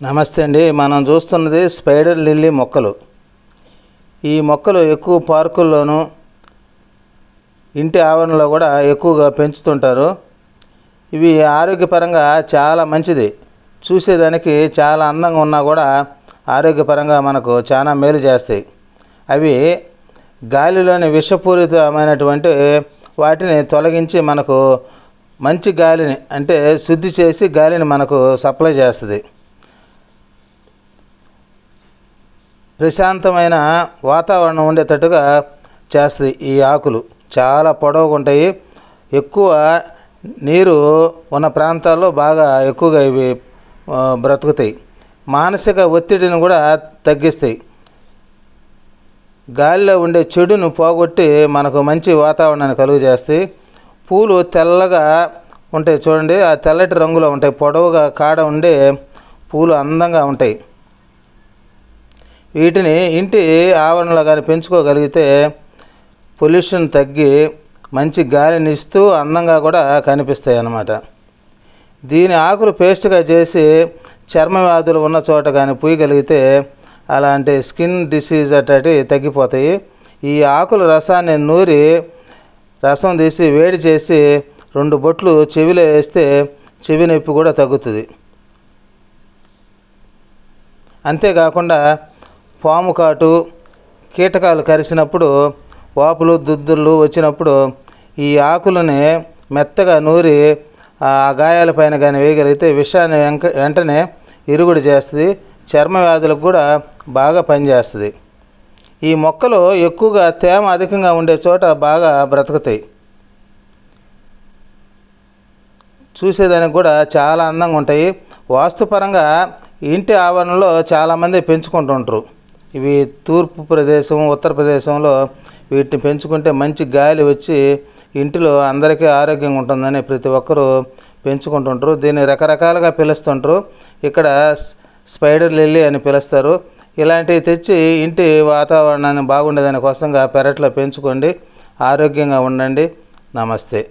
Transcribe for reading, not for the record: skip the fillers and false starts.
నమస్తే అండి. మనం చూస్తున్నది స్పైడర్ లిల్లీ మొక్కలు. ఈ మొక్కలు ఎక్కువ పార్కుల్లోనూ ఇంటి ఆవరణలో కూడా ఎక్కువగా పెంచుతుంటారు. ఇవి ఆరోగ్యపరంగా చాలా మంచిది. చూసేదానికి చాలా అందంగా ఉన్నా కూడా ఆరోగ్యపరంగా మనకు చాలా మేలు చేస్తాయి. అవి గాలిలోని విషపూరితమైనటువంటి వాటిని తొలగించి మనకు మంచి గాలిని అంటే శుద్ధి చేసి గాలిని మనకు సప్లై చేస్తుంది. ప్రశాంతమైన వాతావరణం ఉండేటట్టుగా చేస్తుంది. ఈ ఆకులు చాలా పొడవుగా ఉంటాయి. ఎక్కువ నీరు ఉన్న ప్రాంతాల్లో బాగా ఎక్కువగా ఇవి బ్రతుకుతాయి. మానసిక ఒత్తిడిని కూడా తగ్గిస్తాయి. గాలిలో ఉండే చెడును పోగొట్టి మనకు మంచి వాతావరణాన్ని కలుగజేస్తాయి. పూలు తెల్లగా ఉంటాయి చూడండి, ఆ తెల్లటి రంగులో ఉంటాయి. పొడవుగా కాడ ఉండే పూలు అందంగా ఉంటాయి. వీటిని ఇంటి ఆవరణలో కానీ పెంచుకోగలిగితే పొల్యూషన్ తగ్గి మంచి గాలిని ఇస్తూ అందంగా కూడా కనిపిస్తాయి అన్నమాట. దీని ఆకులు పేస్ట్గా చేసి చర్మ వ్యాధులు ఉన్న చోట కానీ పూయగలిగితే అలాంటి స్కిన్ డిసీజ్ అట్టటి తగ్గిపోతాయి. ఈ ఆకుల రసాన్ని నూరి రసం తీసి వేడి చేసి 2 బొట్లు చెవిలో వేస్తే చెవి నొప్పి కూడా తగ్గుతుంది. అంతేకాకుండా పాము కాటు, కీటకాలు కరిచినప్పుడు, వాపులు దుద్దులు వచ్చినప్పుడు ఈ ఆకులని మెత్తగా నూరి ఆ గాయాలపైన కానీ వేయగలిగితే విషాన్ని వెంటనే ఇరుగుడు చేస్తుంది. చర్మ వ్యాధులకు కూడా బాగా పనిచేస్తుంది. ఈ మొక్కలు ఎక్కువగా తేమ అధికంగా ఉండే చోట బాగా బ్రతుకుతాయి. చూసేదానికి కూడా చాలా అందంగా ఉంటాయి. వాస్తుపరంగా ఇంటి ఆవరణలో చాలామంది పెంచుకుంటుంటారు. ఇవి తూర్పు ప్రదేశం, ఉత్తర ప్రదేశంలో వీటిని పెంచుకుంటే మంచి గాలి వచ్చి ఇంటిలో అందరికీ ఆరోగ్యంగా ఉంటుందని ప్రతి ఒక్కరూ పెంచుకుంటుంటారు. దీన్ని రకరకాలుగా పిలుస్తుంటారు. ఇక్కడ స్పైడర్ లిల్లీ అని పిలుస్తారు. ఇలాంటివి తెచ్చి ఇంటి వాతావరణాన్ని బాగుండేదాని కోసంగా పెరట్లో పెంచుకోండి. ఆరోగ్యంగా ఉండండి. నమస్తే.